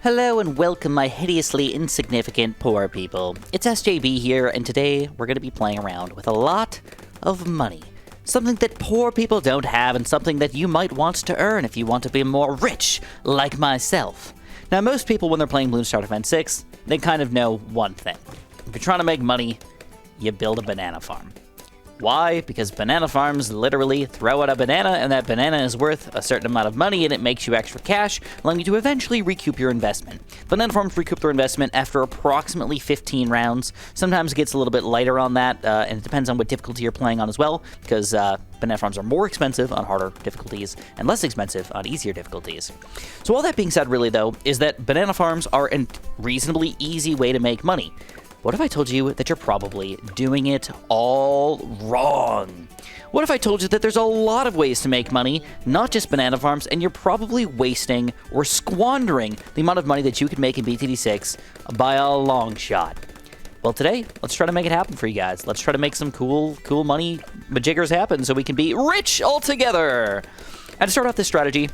Hello and welcome, my hideously insignificant poor people. It's SJB here, and today we're going to be playing around with a lot of money. Something that poor people don't have, and something that you might want to earn if you want to be more rich, like myself. Now, most people, when they're playing Bloons Tower Defense 6, they kind of know one thing. If you're trying to make money, you build a banana farm. Why? Because banana farms literally throw out a banana, and that banana is worth a certain amount of money, and it makes you extra cash, allowing you to eventually recoup your investment. Banana farms recoup their investment after approximately 15 rounds. Sometimes it gets a little bit lighter on that, and it depends on what difficulty you're playing on as well, because banana farms are more expensive on harder difficulties and less expensive on easier difficulties. So all that being said, really, though, is that banana farms are a reasonably easy way to make money. What if I told you that you're probably doing it all wrong? What if I told you that there's a lot of ways to make money, not just banana farms, and you're probably wasting or squandering the amount of money that you could make in BTD6 by a long shot? Well, today, let's try to make it happen for you guys. Let's try to make some cool money majiggers happen so we can be rich altogether. And to start off this strategy,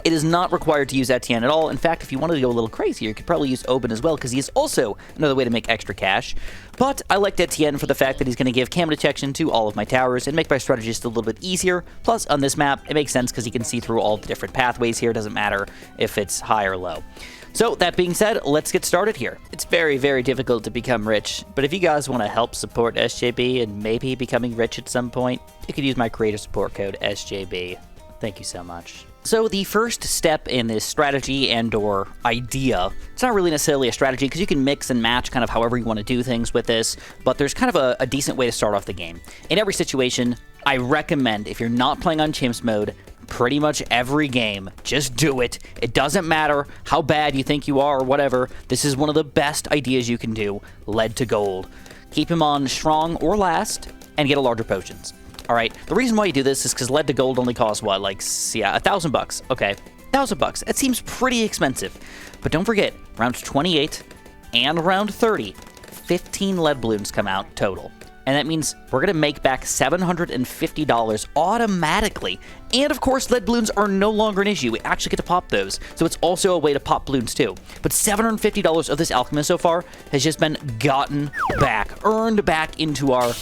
it is not required to use Etienne at all. In fact, if you wanted to go a little crazier, you could probably use Oben as well, because he is also another way to make extra cash. But I liked Etienne for the fact that he's going to give camo detection to all of my towers and make my strategy just a little bit easier. Plus, on this map, it makes sense because he can see through all the different pathways here. It doesn't matter if it's high or low. So, that being said, let's get started here. It's very, very difficult to become rich, but if you guys want to help support SJB and maybe becoming rich at some point, you could use my creator support code SJB. Thank you so much. So the first step in this strategy and or idea, it's not really necessarily a strategy because you can mix and match kind of however you want to do things with this, but there's kind of a decent way to start off the game. In every situation, I recommend, if you're not playing on chimps mode, pretty much every game, just do it. It doesn't matter how bad you think you are or whatever. This is one of the best ideas you can do. Lead to gold. Keep him on strong or last and get a larger potions. All right, the reason why you do this is because lead to gold only costs what, like, yeah, $1,000. Okay, $1,000. That seems pretty expensive. But don't forget, round 28 and round 30, 15 lead balloons come out total. And that means we're going to make back $750 automatically. And of course, lead balloons are no longer an issue. We actually get to pop those. So it's also a way to pop balloons too. But $750 of this alchemist so far has just been gotten back, earned back into our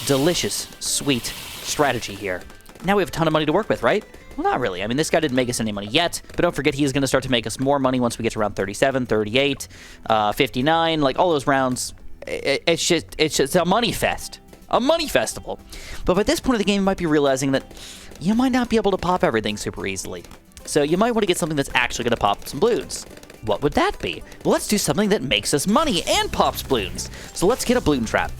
delicious, sweet strategy here. Now we have a ton of money to work with, right? Well, not really. I mean, this guy didn't make us any money yet, but don't forget he is going to start to make us more money once we get to round 37, 38, 59, like all those rounds. It's just a money fest. A money festival. But by this point of the game, you might be realizing that you might not be able to pop everything super easily. So you might want to get something that's actually going to pop some balloons. What would that be? Well, let's do something that makes us money and pops balloons. So let's get a balloon trap.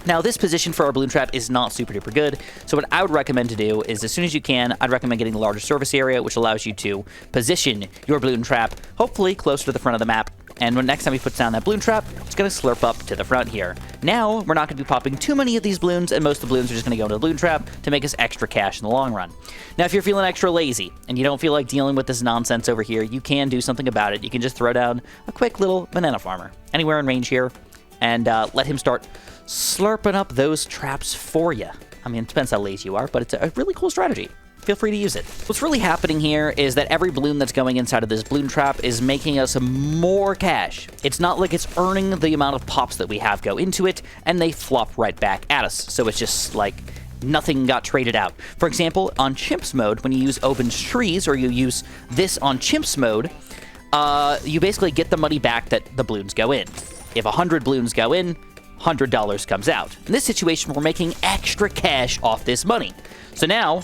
Now, this position for our balloon trap is not super duper good, so what I would recommend to do is, as soon as you can, I'd recommend getting the larger surface area, which allows you to position your balloon trap, hopefully closer to the front of the map, and when next time he puts down that balloon trap, it's going to slurp up to the front here. Now, we're not going to be popping too many of these balloons, and most of the balloons are just going to go into the balloon trap to make us extra cash in the long run. Now, if you're feeling extra lazy, and you don't feel like dealing with this nonsense over here, you can do something about it. You can just throw down a quick little banana farmer, anywhere in range here, and let him start slurping up those traps for you. I mean, it depends how lazy you are, but it's a really cool strategy. Feel free to use it. What's really happening here is that every balloon that's going inside of this balloon trap is making us more cash. It's not like it's earning the amount of pops that we have go into it, and they flop right back at us. So it's just like nothing got traded out. For example, on chimps mode, when you use Oben's trees, or you use this on chimps mode, you basically get the money back that the balloons go in. If 100 balloons go in, $100 comes out. In this situation, we're making extra cash off this money. So now,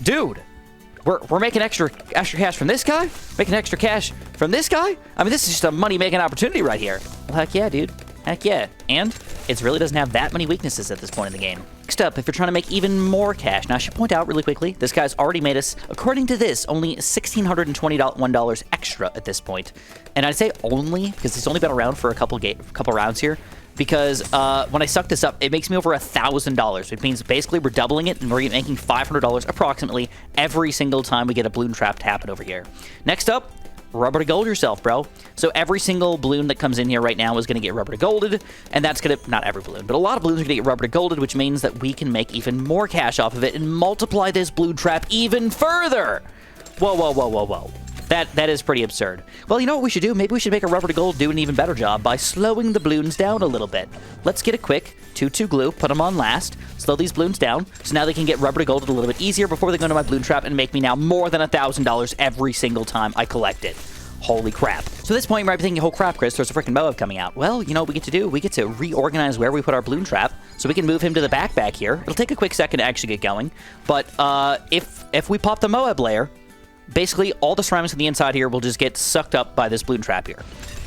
dude, we're making extra cash from this guy? Making extra cash from this guy? I mean, this is just a money-making opportunity right here. Well, heck yeah, dude. Heck yeah. And it really doesn't have that many weaknesses at this point in the game. Next up, if you're trying to make even more cash, now I should point out really quickly, this guy's already made us, according to this, only $1,621 extra at this point. And I'd say only, because he's only been around for a couple rounds here, because when I suck this up, it makes me over $1,000, which means basically we're doubling it, and we're making $500 approximately every single time we get a balloon trap to happen over here. Next up, rubber to gold yourself, bro. So every single balloon that comes in here right now is going to get rubber to golded, and that's going to, not every balloon, but a lot of balloons are going to get rubber to golded, which means that we can make even more cash off of it and multiply this balloon trap even further. Whoa, whoa, whoa, whoa, whoa. That is pretty absurd. Well, you know what we should do? Maybe we should make a rubber to gold do an even better job by slowing the balloons down a little bit. Let's get a quick 2-2 glue, put them on last, slow these balloons down, so now they can get rubber to gold a little bit easier before they go into my balloon trap and make me now more than $1,000 every single time I collect it. Holy crap. So at this point, you might be thinking, oh crap, Chris, there's a freaking Moab coming out. Well, you know what we get to do? We get to reorganize where we put our balloon trap, so we can move him to the back here. It'll take a quick second to actually get going, but if we pop the Moab layer, basically all the ceramics on the inside here will just get sucked up by this balloon trap here.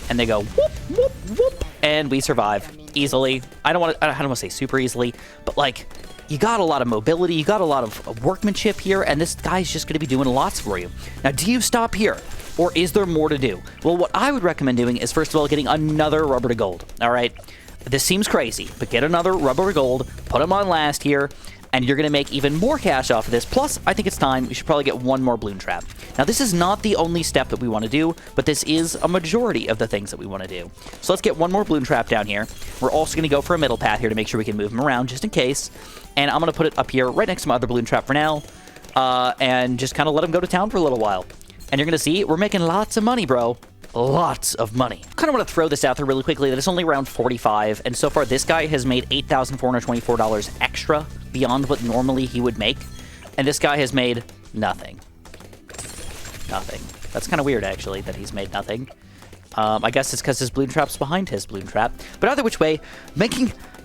And they go whoop, whoop, whoop, and we survive easily. I don't want to say super easily, but like, you got a lot of mobility, you got a lot of workmanship here, and this guy's just going to be doing lots for you. Now, do you stop here? Or is there more to do? Well, what I would recommend doing is, first of all, getting another rubber to gold. All right? This seems crazy, but get another rubber to gold, put them on last here, and you're going to make even more cash off of this. Plus, I think it's time. We should probably get one more balloon trap. Now, this is not the only step that we want to do, but this is a majority of the things that we want to do. So let's get one more balloon trap down here. We're also going to go for a middle path here to make sure we can move them around just in case. And I'm going to put it up here right next to my other balloon trap for now, and just kind of let them go to town for a little while. And you're going to see, we're making lots of money, bro. Lots of money. Kind of want to throw this out there really quickly that it's only around 45, and so far this guy has made $8,424 extra beyond what normally he would make, and this guy has made nothing. Nothing. That's kind of weird, actually, that he's made nothing. I guess it's because his balloon trap's behind his balloon trap. But either which way,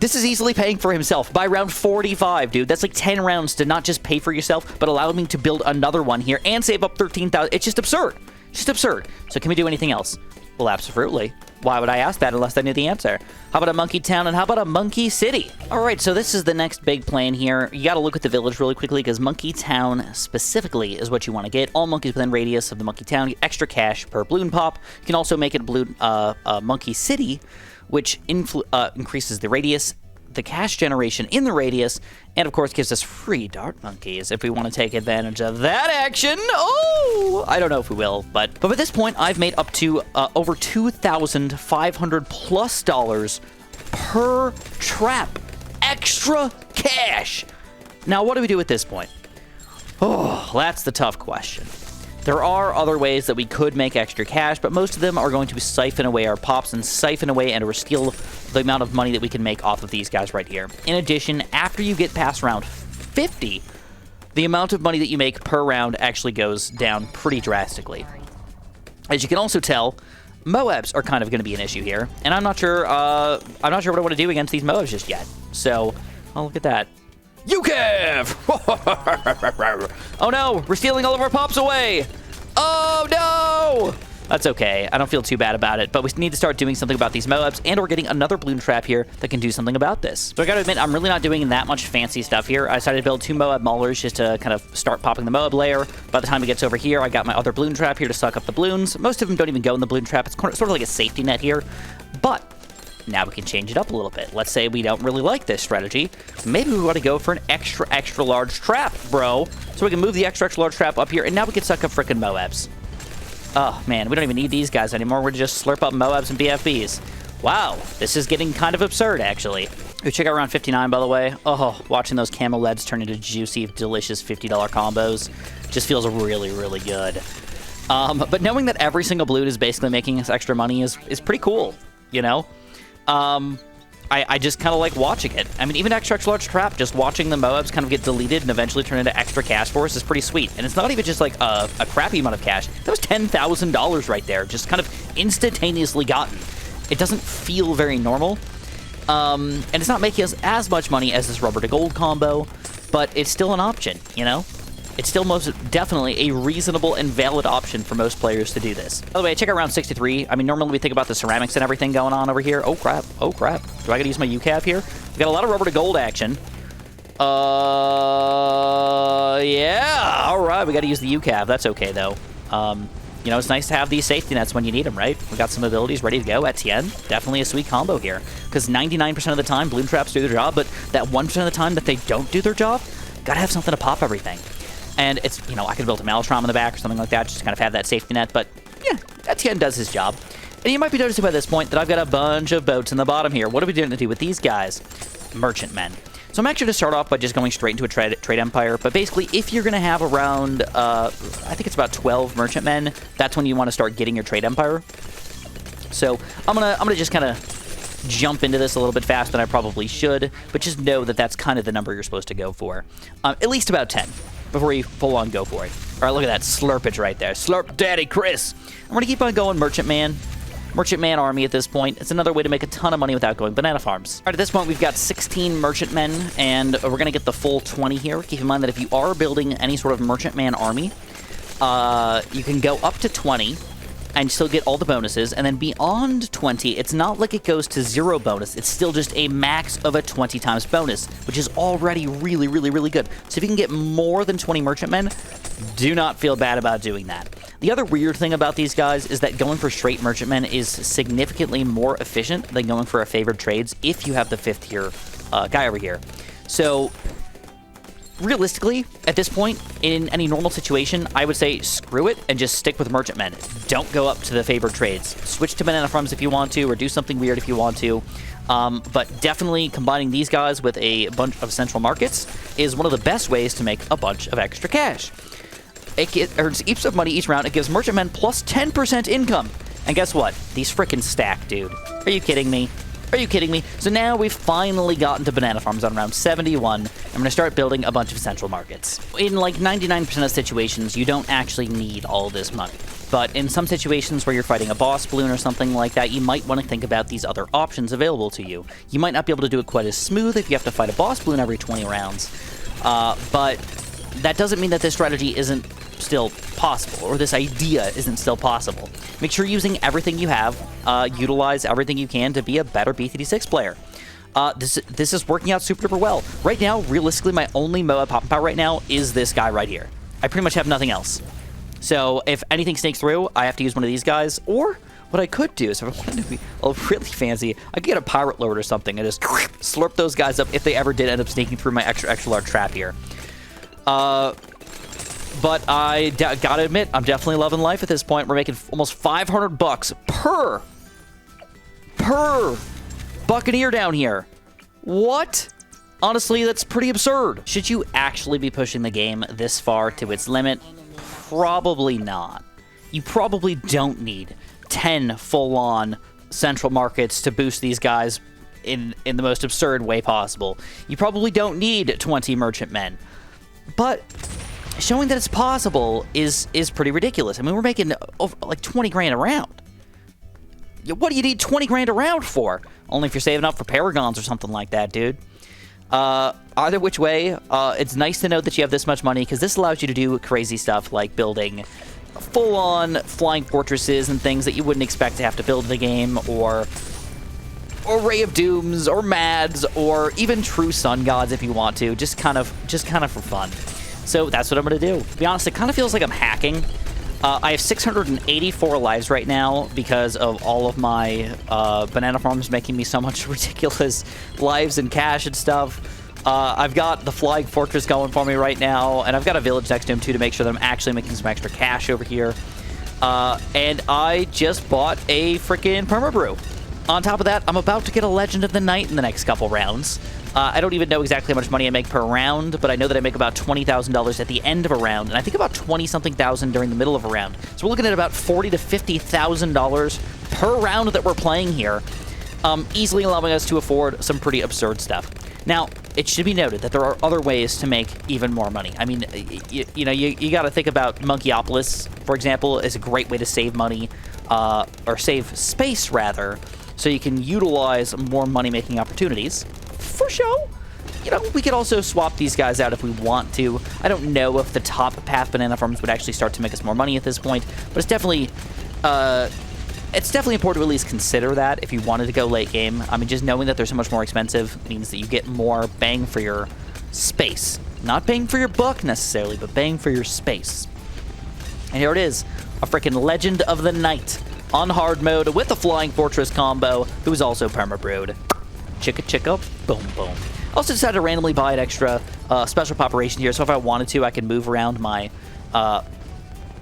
this is easily paying for himself by round 45, dude. That's like 10 rounds to not just pay for yourself, but allow me to build another one here and save up 13,000. It's just absurd. Just absurd. So can we do anything else? Well, absolutely. Why would I ask that unless I knew the answer? How about a monkey town and how about a monkey city? All right, so this is the next big plan here. You got to look at the village really quickly because monkey town specifically is what you want to get. All monkeys within radius of the monkey town get extra cash per balloon pop. You can also make it a monkey city, which increases the radius, the cash generation in the radius, and of course gives us free dart monkeys if we want to take advantage of that action. Oh, I don't know if we will, but at this point I've made up to over $2,500+ per trap, extra cash. Now what do we do at this point? Oh, that's the tough question. There are other ways that we could make extra cash, but most of them are going to siphon away our pops and siphon away and steal the amount of money that we can make off of these guys right here. In addition, after you get past round 50, the amount of money that you make per round actually goes down pretty drastically. As you can also tell, Moabs are kind of going to be an issue here, and I'm not sure what I want to do against these Moabs just yet. So, oh, look at that. UCAV! Oh no, we're stealing all of our pops away! Oh no! That's okay, I don't feel too bad about it, but we need to start doing something about these Moabs, and we're getting another balloon trap here that can do something about this. So I gotta admit, I'm really not doing that much fancy stuff here. I decided to build 2 Moab maulers just to kind of start popping the Moab layer. By the time it gets over here, I got my other balloon trap here to suck up the balloons. Most of them don't even go in the balloon trap. It's sort of like a safety net here, but now we can change it up a little bit. Let's say we don't really like this strategy. Maybe we want to go for an extra large trap, bro. So we can move the extra large trap up here, and now we can suck up frickin' Moabs. Oh, man, we don't even need these guys anymore. We're just slurp up Moabs and BFBs. Wow, this is getting kind of absurd, actually. Ooh, check out round 59, by the way. Oh, watching those camel leads turn into juicy, delicious $50 combos just feels really, really good. But knowing that every single balloon is basically making us extra money is pretty cool, you know? I just kind of like watching it. I mean, even extra large trap, just watching the Moabs kind of get deleted and eventually turn into extra cash for us is pretty sweet. And it's not even just like a crappy amount of cash. That was $10,000 right there, just kind of instantaneously gotten. It doesn't feel very normal. And it's not making us as much money as this rubber to gold combo, but it's still an option, you know? It's still most definitely a reasonable and valid option for most players to do this. By the way, check out round 63. I mean, normally we think about the ceramics and everything going on over here. Oh, crap. Oh, crap. Do I gotta use my UCAV here? We got a lot of rubber to gold action. Yeah. All right, we gotta use the UCAV. That's okay, though. You know, it's nice to have these safety nets when you need them, right? We got some abilities ready to go at Tien. Definitely a sweet combo here. Because 99% of the time, balloon traps do their job, but that 1% of the time that they don't do their job, gotta have something to pop everything. And it's, you know, I could build a Maelstrom in the back or something like that, just to kind of have that safety net, but yeah, Etienne does his job. And you might be noticing by this point that I've got a bunch of boats in the bottom here. What are we going to do with these guys? Merchantmen. So So I'm actually going to start off by just going straight into a trade empire. But basically, if you're going to have around, I think it's about 12 merchantmen, that's when you want to start getting your trade empire. So I'm gonna just kind of jump into this a little bit faster than I probably should, but just know that that's kind of the number you're supposed to go for. At least about 10 before you full on go for it. All right, look at that slurpage right there. Slurp Daddy Chris. I'm gonna keep on going merchantman army at this point. It's another way to make a ton of money without going banana farms. All right, at this point we've got 16 merchantmen, and we're gonna get the full 20 here. Keep in mind that if you are building any sort of merchantman army, you can go up to 20 and still get all the bonuses, and then beyond 20, it's not like it goes to 0 bonus. It's still just a max of a 20 times bonus, which is already really, really, really good. So if you can get more than 20 merchantmen, do not feel bad about doing that. The other weird thing about these guys is that going for straight merchantmen is significantly more efficient than going for a favored trades if you have the 5th tier guy over here. So realistically, at this point, in any normal situation, I would say screw it and just stick with merchantmen. Don't go up to the favored trades. Switch to banana farms if you want to, or do something weird if you want to. But definitely combining these guys with a bunch of central markets is one of the best ways to make a bunch of extra cash. It earns heaps of money each round. It gives merchantmen plus 10% income. And guess what? These frickin' stack, dude. Are you kidding me? Are you kidding me? So now we've finally gotten to banana farms on round 71. I'm going to start building a bunch of central markets. In like 99% of situations, you don't actually need all this money. But in some situations where you're fighting a boss balloon or something like that, you might want to think about these other options available to you. You might not be able to do it quite as smooth if you have to fight a boss balloon every 20 rounds. But that doesn't mean that this strategy isn't still possible, or this idea isn't still possible. Make sure you're using everything you have, utilize everything you can to be a better BTD6 player. This is working out super duper well. Right now, realistically, my only MOA popping power right now is this guy right here. I pretty much have nothing else. So if anything snakes through, I have to use one of these guys, or what I could do is, if I wanted to be really fancy, I could get a pirate lord or something and just slurp those guys up if they ever did end up sneaking through my extra large trap here. But I gotta admit, I'm definitely loving life at this point. We're making almost 500 bucks per Buccaneer down here. What? Honestly, that's pretty absurd. Should you actually be pushing the game this far to its limit? Probably not. You probably don't need 10 full-on central markets to boost these guys in the most absurd way possible. You probably don't need 20 merchantmen. But showing that it's possible is pretty ridiculous. I mean, we're making over, like 20 grand a round. What do you need 20 grand a round for? Only if you're saving up for Paragons or something like that, dude. Either which way, it's nice to know that you have this much money, because this allows you to do crazy stuff like building full-on flying fortresses and things that you wouldn't expect to have to build in the game, or Ray of Dooms, or Mads, or even True Sun Gods if you want to, just kind of for fun. So that's what I'm going to do. To be honest, it kind of feels like I'm hacking. I have 684 lives right now because of all of my banana farms making me so much ridiculous lives and cash and stuff. I've got the flying fortress going for me right now, and I've got a village next to him too to make sure that I'm actually making some extra cash over here. And I just bought a freaking permabrew. On top of that, I'm about to get a Legend of the Night in the next couple rounds. I don't even know exactly how much money I make per round, but I know that I make about $20,000 at the end of a round, and I think about 20-something thousand during the middle of a round. So we're looking at about $40,000 to $50,000 per round that we're playing here, easily allowing us to afford some pretty absurd stuff. Now, it should be noted that there are other ways to make even more money. I mean, you know, you got to think about Monkeyopolis, for example, is a great way to save money, or save space, rather, so you can utilize more money-making opportunities. For show. You know, we could also swap these guys out if we want to. I don't know if the top path banana farms would actually start to make us more money at this point, but it's definitely important to at least consider that if you wanted to go late game. I mean, just knowing that they're so much more expensive means that you get more bang for your space. Not bang for your buck necessarily, but bang for your space. And here it is, a freaking Legend of the Night on hard mode with a Flying Fortress combo, who's also permabrewed. Chicka chicka, boom boom. I also decided to randomly buy an extra special operation here, so if I wanted to, I can move around my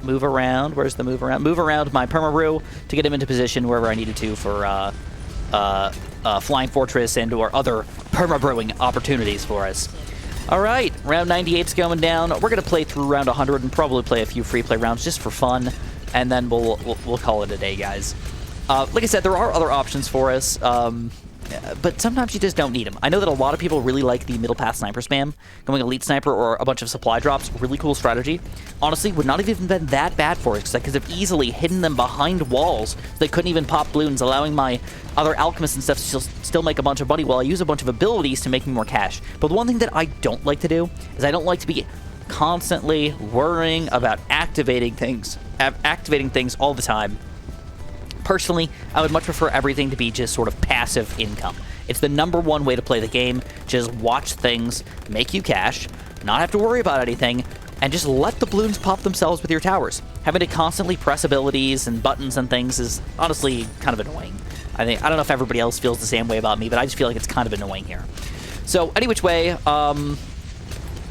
move around my permabrew to get him into position wherever I needed to for Flying Fortress and or other perma-brewing opportunities for us. All right, round 98's going down. We're going to play through round 100 and probably play a few free play rounds just for fun, and then we'll call it a day, guys. Like I said, there are other options for us, but sometimes you just don't need them. I know that a lot of people really like the middle path sniper spam, going elite sniper or a bunch of supply drops. Really cool strategy. Honestly, would not have even been that bad for us because I could have easily hidden them behind walls so they couldn't even pop Bloons, allowing my other alchemists and stuff to still make a bunch of money while I use a bunch of abilities to make me more cash. But the one thing that I don't like to do is I don't like to be constantly worrying about activating things all the time. Personally, I would much prefer everything to be just sort of passive income. It's the #1 way to play the game. Just watch things make you cash, not have to worry about anything, and just let the Bloons pop themselves with your towers. Having to constantly press abilities and buttons and things is honestly kind of annoying. I don't know if everybody else feels the same way about me, but I just feel like it's kind of annoying here. So any which way,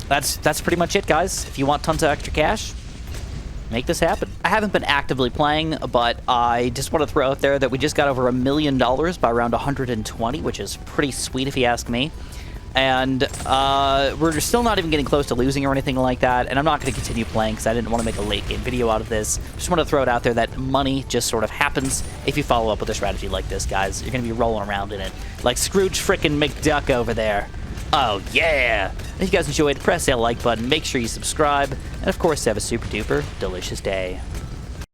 that's pretty much it, guys. If you want tons of extra cash, make this happen. I haven't been actively playing, but I just want to throw out there that we just got over $1 million by round 120, which is pretty sweet if you ask me. And we're still not even getting close to losing or anything like that, and I'm not going to continue playing because I didn't want to make a late game video out of this. Just want to throw it out there that money just sort of happens if you follow up with a strategy like this, guys. You're going to be rolling around in it like Scrooge frickin' McDuck over there. Oh, yeah! If you guys enjoyed, press that like button, make sure you subscribe, and of course, have a super duper delicious day.